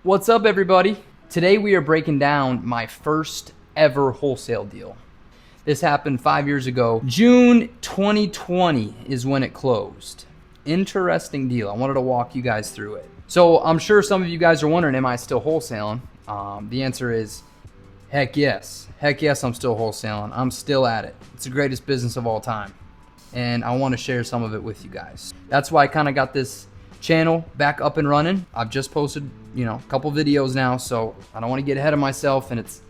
What's up, everybody? Today we are breaking down my first ever wholesale deal. This happened 5 years ago. June 2020 is when it closed. Interesting deal. I wanted to walk you guys through it. So I'm sure some of you guys are wondering, am I still wholesaling? The answer is heck yes. Heck yes, I'm still wholesaling. I'm still at it. It's the greatest business of all time. And I want to share some of it with you guys. That's why I kind of got this channel back up and running. I've just posted, a couple videos now, so I don't want to get ahead of myself, and it's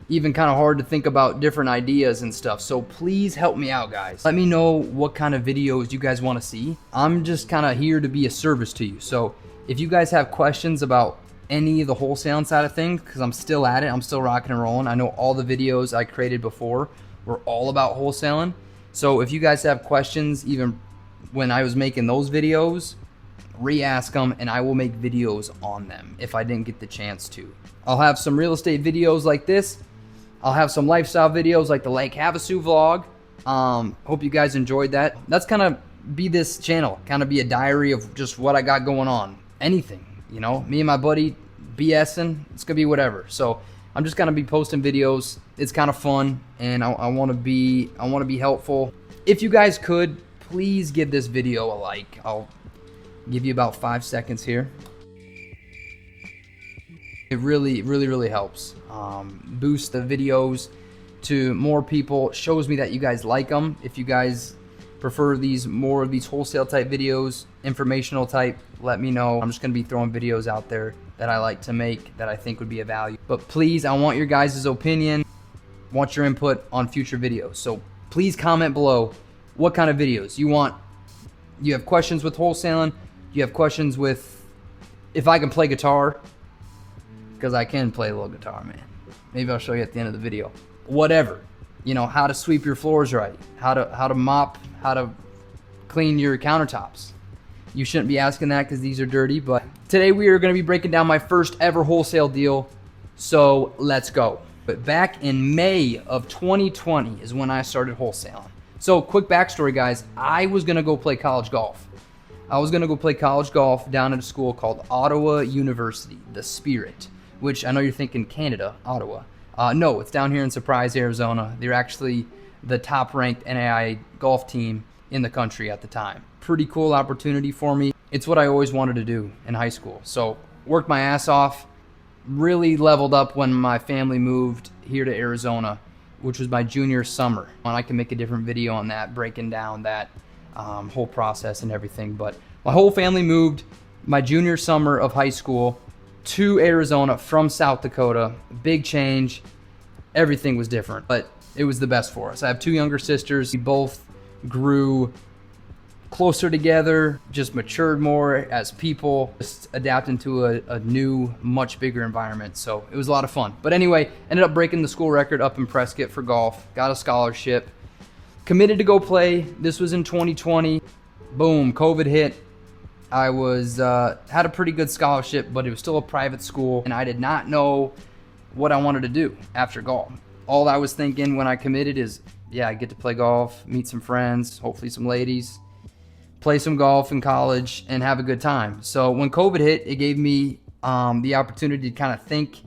even kind of hard to think about different ideas and stuff. So please help me out, guys. Let me know what kind of videos you guys want to see. I'm just kind of here to be a service to you. So if you guys have questions about any of the wholesaling side of things, because I'm still at it, I'm still rocking and rolling. I know all the videos I created before were all about wholesaling. So if you guys have questions, even when I was making those videos, re-ask them and I will make videos on them if I didn't get the chance to. I'll have some real estate videos like this. I'll have some lifestyle videos like the Lake Havasu vlog. Hope you guys enjoyed that. That's kind of be this channel, kind of be a diary of just what I got going on. Anything, me and my buddy BSing, it's gonna be whatever. So I'm just gonna be posting videos. It's kind of fun, and I want to be helpful. If you guys could, please give this video a like. I'll give you about 5 seconds here. It really helps. Boost the videos to more people. Shows me that you guys like them. If you guys prefer more of these wholesale type videos, informational type, let me know. I'm just gonna be throwing videos out there that I like to make that I think would be of value. But please, I want your guys' opinion. I want your input on future videos. So please comment below what kind of videos you want. You have questions with wholesaling. You have questions with if I can play guitar, because I can play a little guitar, man. Maybe I'll show you at the end of the video. Whatever, how to sweep your floors right, how to mop, how to clean your countertops. You shouldn't be asking that because these are dirty, but today we are going to be breaking down my first ever wholesale deal. So let's go. But back in May of 2020 is when I started wholesaling. So quick backstory, guys. I was going to go play college golf. I was going to go play college golf down at a school called Ottawa University, the Spirit, which I know you're thinking Canada, Ottawa. No, it's down here in Surprise, Arizona. They're actually the top-ranked NAIA golf team in the country at the time. Pretty cool opportunity for me. It's what I always wanted to do in high school. So worked my ass off, really leveled up when my family moved here to Arizona, which was my junior summer. And I can make a different video on that, breaking down that whole process and everything. But my whole family moved my junior summer of high school to Arizona from South Dakota. Big change. Everything was different, but it was the best for us. I have two younger sisters. We both grew closer together, just matured more as people, just adapting to a new, much bigger environment. So it was a lot of fun. But anyway, ended up breaking the school record up in Prescott for golf, got a scholarship, committed to go play. This was in 2020. Boom, COVID hit. I had a pretty good scholarship, but it was still a private school, and I did not know what I wanted to do after golf. All I was thinking when I committed is, I get to play golf, meet some friends, hopefully some ladies, play some golf in college, and have a good time. So when COVID hit, it gave me the opportunity to kind of think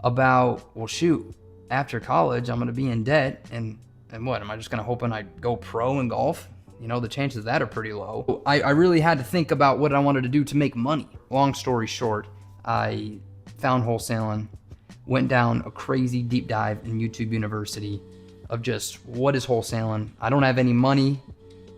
about, well, shoot, after college, I'm going to be in debt, and what, am I just going to hoping I go pro in golf? The chances of that are pretty low. I really had to think about what I wanted to do to make money. Long story short, I found wholesaling, went down a crazy deep dive in YouTube University of just what is wholesaling. I don't have any money.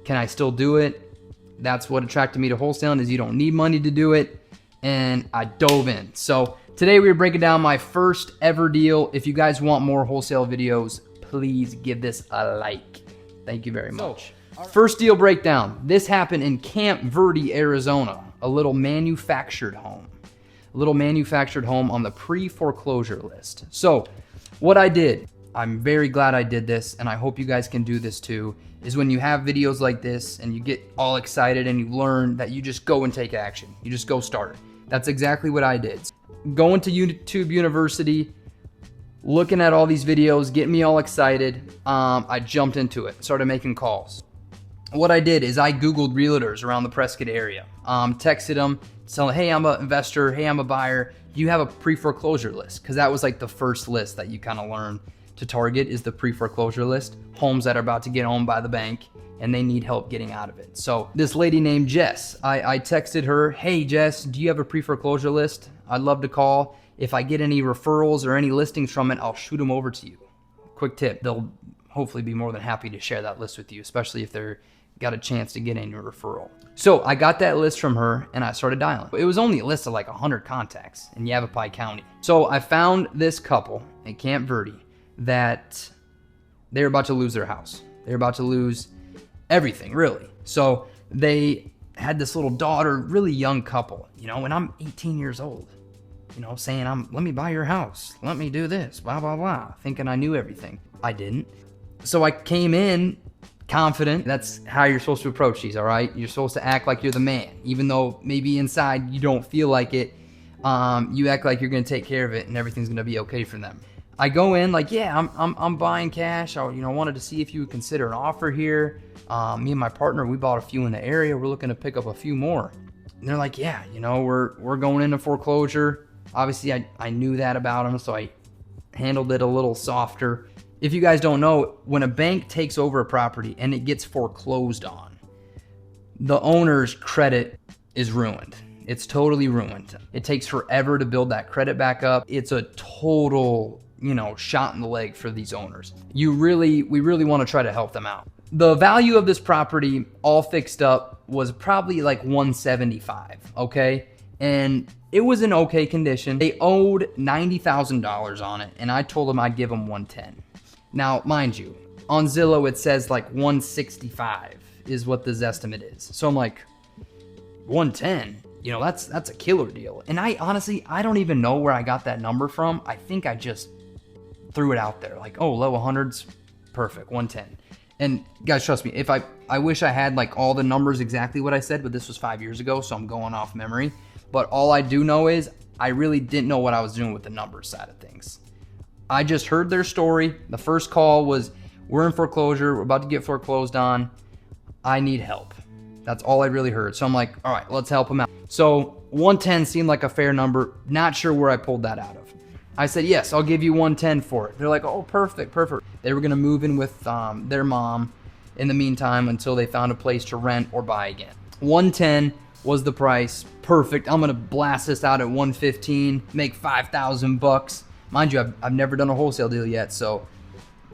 Can I still do it? That's what attracted me to wholesaling, is you don't need money to do it. And I dove in. So today we are breaking down my first ever deal. If you guys want more wholesale videos, please give this a like. Thank you very much. First deal breakdown. This happened in Camp Verde, Arizona, a little manufactured home. A little manufactured home on the pre-foreclosure list. So what I did, I'm very glad I did this, and I hope you guys can do this too, is when you have videos like this and you get all excited and you learn that you just go and take action. You just go start. That's exactly what I did. Going to YouTube University, looking at all these videos, getting me all excited, I jumped into it, started making calls. What I did is I Googled realtors around the Prescott area, texted them, selling, hey, I'm an investor, hey, I'm a buyer. Do you have a pre-foreclosure list? Because that was like the first list that you kind of learn to target, is the pre-foreclosure list. Homes that are about to get owned by the bank and they need help getting out of it. So this lady named Jess, I texted her, hey Jess, do you have a pre-foreclosure list? I'd love to call. If I get any referrals or any listings from it, I'll shoot them over to you. Quick tip, they'll hopefully be more than happy to share that list with you, especially if they're got a chance to get in your referral. So I got that list from her and I started dialing. It was only a list of like 100 contacts in Yavapai County. So I found this couple in Camp Verde that they were about to lose their house. They were about to lose everything, really. So they had this little daughter, really young couple, you know, and I'm 18 years old, you know, saying, let me buy your house. Let me do this, blah, blah, blah, thinking I knew everything. I didn't. So I came in confident. That's how you're supposed to approach these, all right? You're supposed to act like you're the man, even though maybe inside you don't feel like it. You act like you're gonna take care of it and everything's gonna be okay for them. I go in like, yeah, I'm buying cash. I wanted to see if you would consider an offer here. Me and my partner, we bought a few in the area. We're looking to pick up a few more. And they're like, yeah, we're going into foreclosure. Obviously, I knew that about them, so I handled it a little softer. If you guys don't know, when a bank takes over a property and it gets foreclosed on, the owner's credit is ruined. It's totally ruined. It takes forever to build that credit back up. It's a total, shot in the leg for these owners. We really want to try to help them out. The value of this property, all fixed up, was probably like $175, okay? And it was in okay condition. They owed $90,000 on it, and I told them I'd give them $110. Now, mind you, on Zillow it says like $165 is what the Zestimate is. So I'm like, $110, that's a killer deal. And I honestly, I don't even know where I got that number from. I think I just threw it out there, like, oh, low 100s, perfect, 110. And guys, trust me, if I wish I had like all the numbers exactly what I said, but this was 5 years ago, so I'm going off memory. But all I do know is I really didn't know what I was doing with the numbers side of things. I just heard their story. The first call was, we're in foreclosure, we're about to get foreclosed on, I need help. That's all I really heard. So I'm like, all right, let's help them out. So 110 seemed like a fair number. Not sure where I pulled that out of. I said, yes, I'll give you 110 for it. They're like, oh, perfect. They were gonna move in with their mom in the meantime until they found a place to rent or buy again. 110 was the price. Perfect. I'm gonna blast this out at 115, make $5,000. Mind you, I've never done a wholesale deal yet, so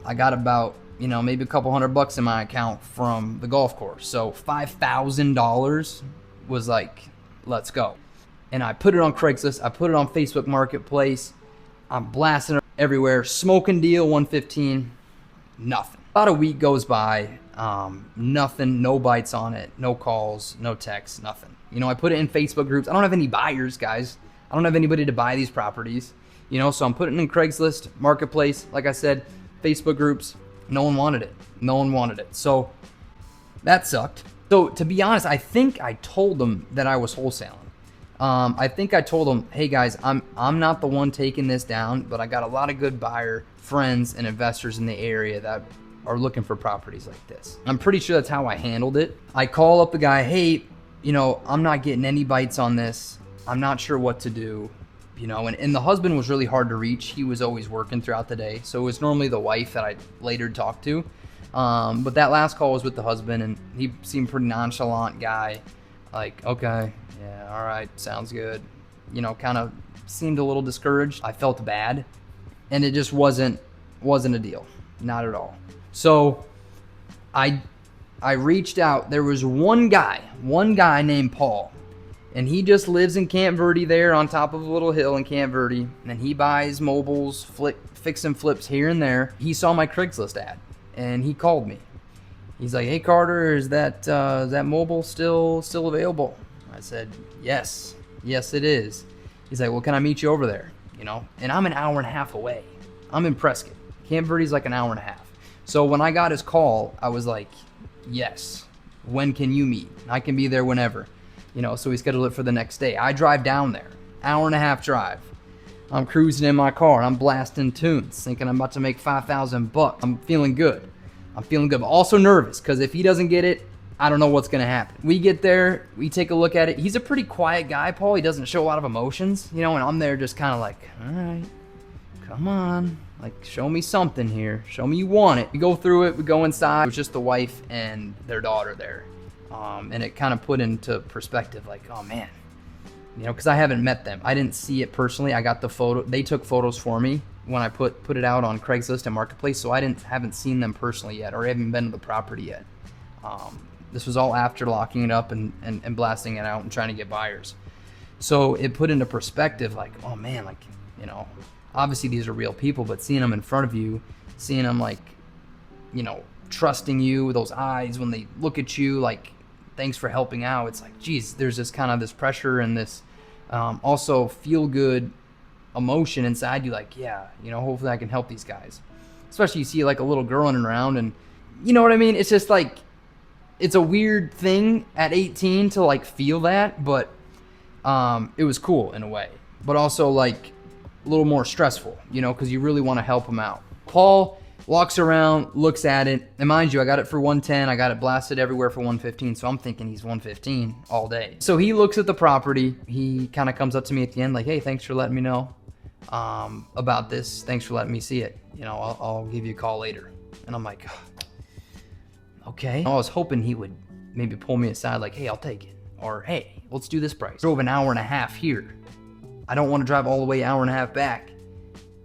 I got about, maybe a couple $100 in my account from the golf course. So $5,000 was like, let's go. And I put it on Craigslist. I put it on Facebook Marketplace. I'm blasting it everywhere. Smoking deal, 115, nothing. About a week goes by, nothing, no bites on it, no calls, no texts, nothing. I put it in Facebook groups. I don't have any buyers, guys. I don't have anybody to buy these properties. So I'm putting it in Craigslist, Marketplace, like I said, Facebook groups. No one wanted it. So that sucked. So to be honest, I think I told them that I was wholesaling. I think I told them, hey guys, I'm not the one taking this down, but I got a lot of good buyer friends and investors in the area that are looking for properties like this. I'm pretty sure that's how I handled it. I call up the guy, hey, I'm not getting any bites on this. I'm not sure what to do. And the husband was really hard to reach. He was always working throughout the day. So it was normally the wife that I later talked to. But that last call was with the husband, and he seemed pretty nonchalant guy. Like, okay, yeah, all right, sounds good. Kind of seemed a little discouraged. I felt bad, and it just wasn't a deal, not at all. So I reached out. There was one guy named Paul. And he just lives in Camp Verde there on top of a little hill in Camp Verde. And he buys mobiles, fix and flips here and there. He saw my Craigslist ad and he called me. He's like, hey Carter, is that mobile still available? I said, yes it is. He's like, well, can I meet you over there? And I'm an hour and a half away. I'm in Prescott. Camp Verde's like an hour and a half. So when I got his call, I was like, yes, when can you meet? I can be there whenever. So we scheduled it for the next day. I drive down there, hour and a half drive. I'm cruising in my car and I'm blasting tunes, thinking I'm about to make $5,000. I'm feeling good. But also nervous because if he doesn't get it, I don't know what's going to happen. We get there, we take a look at it. He's a pretty quiet guy, Paul. He doesn't show a lot of emotions, you know, and I'm there just kind of like, all right, come on. Like, show me something here. Show me you want it. We go through it. We go inside. It was just the wife and their daughter there. And it kind of put into perspective, like, oh, man. You know, because I haven't met them. I didn't see it personally. I got the photo. They took photos for me when I put it out on Craigslist and Marketplace, so I haven't seen them personally yet, or haven't been to the property yet. This was all after locking it up and blasting it out and trying to get buyers. So it put into perspective, like, oh man, like, you know, obviously these are real people, but seeing them in front of you, seeing them like, you know, trusting you with those eyes when they look at you, like, thanks for helping out. It's like, geez, there's this kind of this pressure and this also feel good emotion inside you, like, yeah, you know, hopefully I can help these guys. Especially you see like a little girl running around, and you know what I mean? It's just like, it's a weird thing at 18 to like feel that, but it was cool in a way, but also like a little more stressful, you know, because you really want to help them out. Paul walks around, looks at it, and mind you, I got it for 110. I got it blasted everywhere for 115, so I'm thinking he's 115 all day. So he looks at the property. He kind of comes up to me at the end like, hey, thanks for letting me know about this. Thanks for letting me see it. You know, I'll give you a call later. And I'm like, okay. I was hoping he would maybe pull me aside like, hey, I'll take it. Or, hey, let's do this price. Drove an hour and a half here. I don't want to drive all the way an hour and a half back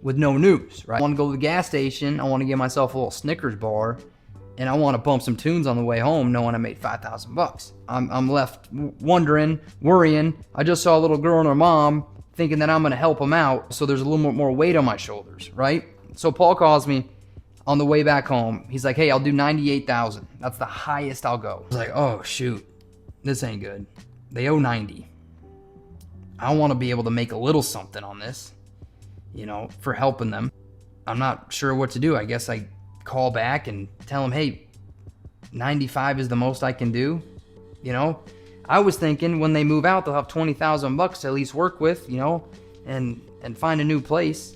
with no news, right? I want to go to the gas station. I want to get myself a little Snickers bar, and I want to bump some tunes on the way home knowing I made $5,000. I'm left wondering, worrying. I just saw a little girl and her mom thinking that I'm going to help them out, so there's a little more weight on my shoulders, right? So Paul calls me on the way back home. He's like, hey, I'll do $98,000. That's the highest I'll go. I was like, oh, shoot. This ain't good. They owe 90. I want to be able to make a little something on this, you know, for helping them. I'm not sure what to do. I guess I call back and tell them, hey, 95 is the most I can do. You know, I was thinking when they move out, they'll have $20,000 to at least work with, you know, and find a new place.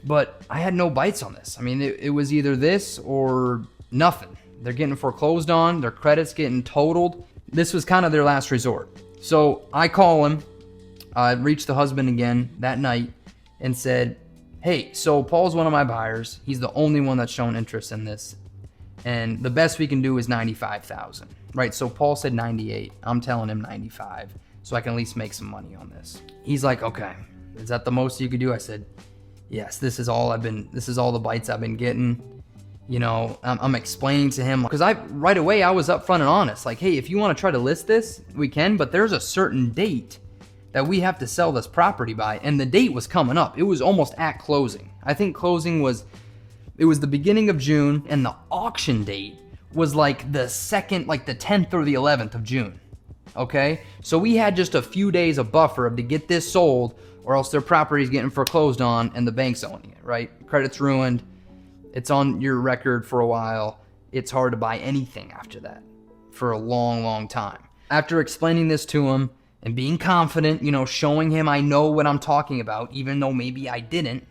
But I had no bites on this. I mean, it was either this or nothing. They're getting foreclosed on. Their credit's getting totaled. This was kind of their last resort. So I call him. I reached the husband again that night and said, hey, so Paul's one of my buyers. He's the only one that's shown interest in this. And the best we can do is 95,000, right? So Paul said 98. I'm telling him 95 so I can at least make some money on this. He's like, okay, is that the most you could do? I said, yes, this is all the bites I've been getting. You know, I'm explaining to him, because right away I was upfront and honest. Like, hey, if you want to try to list this, we can, but there's a certain date that we have to sell this property by. And the date was coming up. It was almost at closing. I think closing was the beginning of June, and the auction date was like the 10th or the 11th of June. Okay? So we had just a few days of buffer to get this sold, or else their property's getting foreclosed on and the bank's owning it, right? Credit's ruined. It's on your record for a while. It's hard to buy anything after that for a long, long time. After explaining this to him and being confident, you know, showing him I know what I'm talking about, even though maybe I didn't,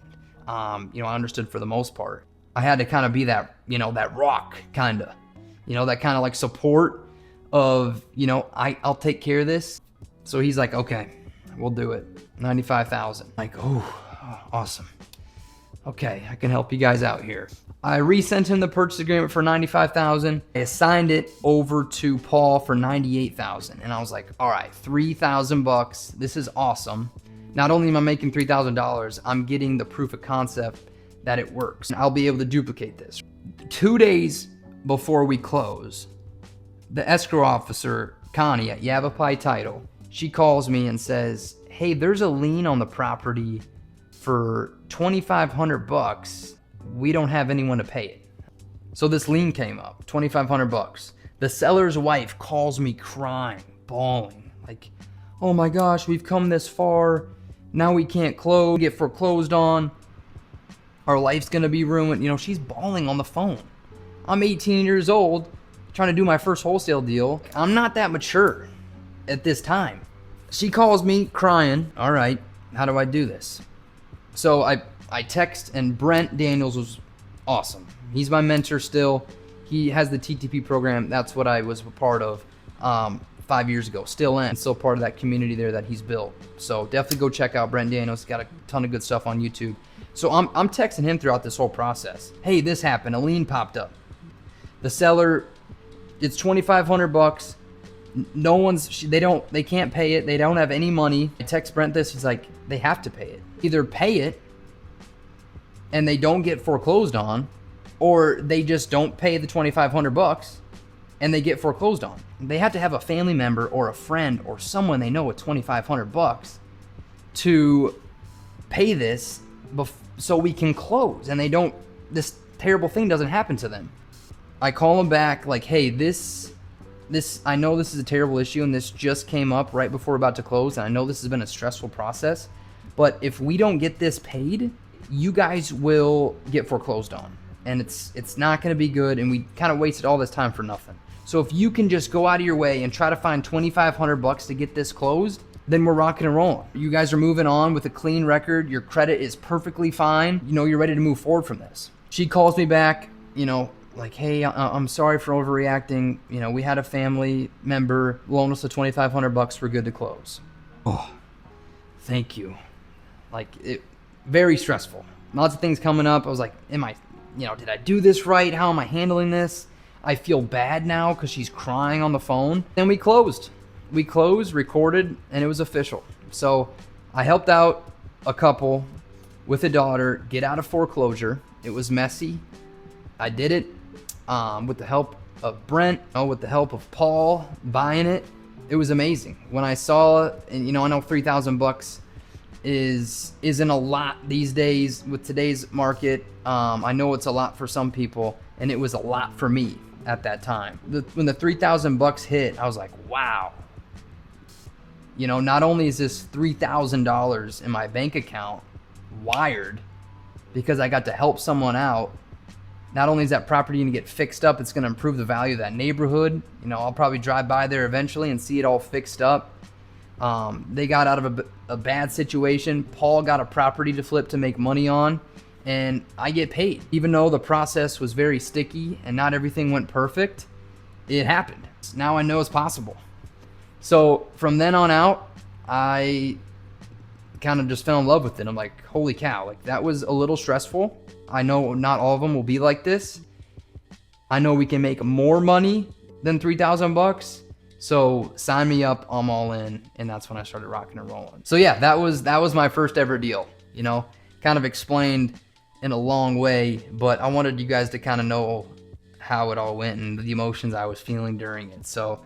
you know, I understood for the most part. I had to kind of be that, you know, that rock kind of, you know, that kind of like support of, you know, I'll take care of this. So he's like, okay, we'll do it. 95,000. Like, oh, awesome. Okay, I can help you guys out here. I resent him the purchase agreement for 95,000. I assigned it over to Paul for 98,000, and I was like, all right, $3,000. This is awesome. Not only am I making $3,000, I'm getting the proof of concept that it works. I'll be able to duplicate this. 2 days before we close, the escrow officer, Connie at Yavapai Title, she calls me and says, hey, there's a lien on the property for $2,500. We don't have anyone to pay it. So this lien came up, $2,500. The seller's wife calls me crying, bawling, like, oh my gosh, we've come this far. Now we can't close, get foreclosed on. Our life's gonna be ruined. You know, she's bawling on the phone. I'm 18 years old, trying to do my first wholesale deal. I'm not that mature at this time. She calls me crying. All right, how do I do this? So I text, and Brent Daniels was awesome. He's my mentor still. He has the TTP program. That's what I was a part of. 5 years ago, still part of that community there that he's built. So definitely go check out Brent Daniels. He's got a ton of good stuff on YouTube. So I'm texting him throughout this whole process. Hey, this happened. A lien popped up. The seller, it's $2,500. No one's, they can't pay it. They don't have any money. I text Brent this. He's like, they have to pay it. Either pay it and they don't get foreclosed on, or they just don't pay the $2,500 and they get foreclosed on. They have to have a family member or a friend or someone they know with $2,500 to pay this so we can close, and this terrible thing doesn't happen to them. I call them back like, hey, this, I know this is a terrible issue and this just came up right before we're about to close, and I know this has been a stressful process, but if we don't get this paid, you guys will get foreclosed on, and it's not going to be good, and we kind of wasted all this time for nothing. So if you can just go out of your way and try to find $2,500 to get this closed, then we're rocking and rolling. You guys are moving on with a clean record. Your credit is perfectly fine. You know, you're ready to move forward from this. She calls me back, like, hey, I'm sorry for overreacting. We had a family member loan us the $2,500. We're good to close. Oh, thank you. Very stressful. Lots of things coming up. I was like, did I do this right? How am I handling this? I feel bad now because she's crying on the phone. Then we closed. Recorded, and it was official. So I helped out a couple with a daughter get out of foreclosure. It was messy. I did it with the help of Brent, with the help of Paul buying it. It was amazing. When I saw, and I know $3,000 isn't a lot these days with today's market. I know it's a lot for some people, and it was a lot for me at that time. When the $3,000 hit, I was like, wow. Not only is this $3,000 in my bank account wired because I got to help someone out, not only is that property going to get fixed up, it's going to improve the value of that neighborhood. I'll probably drive by there eventually and see it all fixed up. They got out of a bad situation. Paul got a property to flip to make money on, and I get paid. Even though the process was very sticky and not everything went perfect, it happened. Now I know it's possible. So from then on out, I kind of just fell in love with it. I'm like, holy cow, that was a little stressful. I know not all of them will be like this. I know we can make more money than $3,000. So sign me up, I'm all in. And that's when I started rocking and rolling. So yeah, that was my first ever deal, kind of explained in a long way, but I wanted you guys to kind of know how it all went and the emotions I was feeling during it. So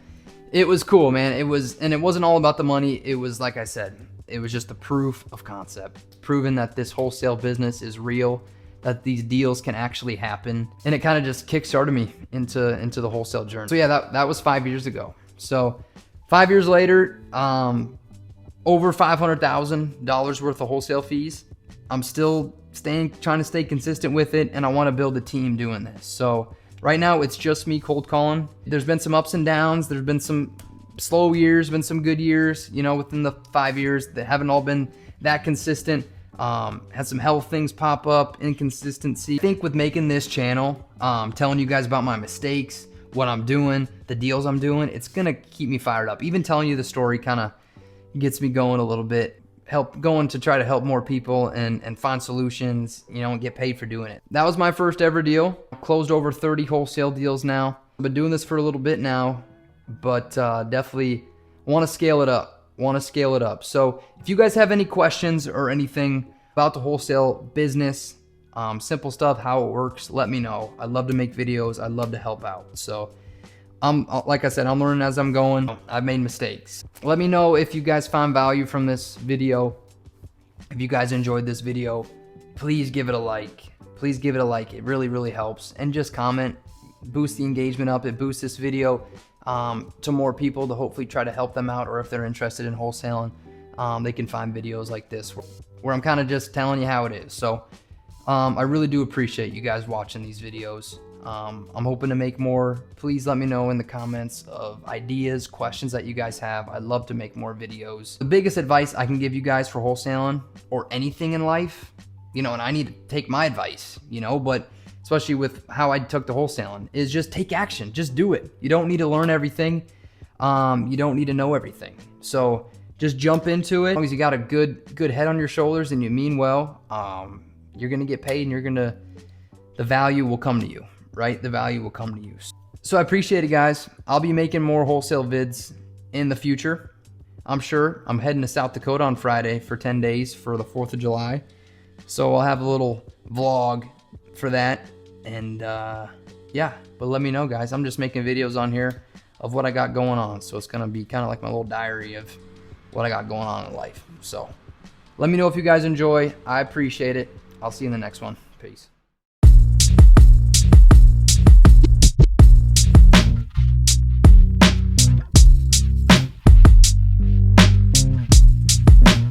it was cool, man. It wasn't all about the money. It was, like I said, it was just the proof of concept, proving that this wholesale business is real, that these deals can actually happen. And it kind of just kickstarted me into the wholesale journey. So yeah, that was 5 years ago. So 5 years later, over $500,000 worth of wholesale fees. I'm still trying to stay consistent with it, and I want to build a team doing this. So right now it's just me cold calling. There's been some ups and downs. There's been some slow years, been some good years, within the 5 years that haven't all been that consistent. Had some health things pop up, inconsistency. I think with making this channel, telling you guys about my mistakes, what I'm doing, the deals I'm doing, it's gonna keep me fired up. Even telling you the story kind of gets me going a little bit. Going to try to help more people and find solutions, and get paid for doing it. That was my first ever deal. Closed over 30 wholesale deals now. I've been doing this for a little bit now, but definitely want to scale it up. So if you guys have any questions or anything about the wholesale business, simple stuff, how it works, let me know. I'd love to make videos. I'd love to help out. So like I said, I'm learning as I'm going. I've made mistakes. Let me know if you guys found value from this video. If you guys enjoyed this video, please give it a like. It really, really helps. And just comment, boost the engagement up. It boosts this video to more people to hopefully try to help them out, or if they're interested in wholesaling, they can find videos like this where I'm kind of just telling you how it is. So I really do appreciate you guys watching these videos. I'm hoping to make more. Please let me know in the comments of ideas, questions that you guys have. I'd love to make more videos. The biggest advice I can give you guys for wholesaling or anything in life, and I need to take my advice, but especially with how I took to wholesaling, is just take action. Just do it. You don't need to learn everything. You don't need to know everything. So just jump into it. As long as you got a good head on your shoulders and you mean well, you're gonna get paid, and the value will come to you, right? The value will come to you. So I appreciate it, guys. I'll be making more wholesale vids in the future. I'm sure. I'm heading to South Dakota on Friday for 10 days for the 4th of July. So I'll have a little vlog for that. And yeah, but let me know, guys. I'm just making videos on here of what I got going on. So it's gonna be kind of like my little diary of what I got going on in life. So let me know if you guys enjoy. I appreciate it. I'll see you in the next one. Peace.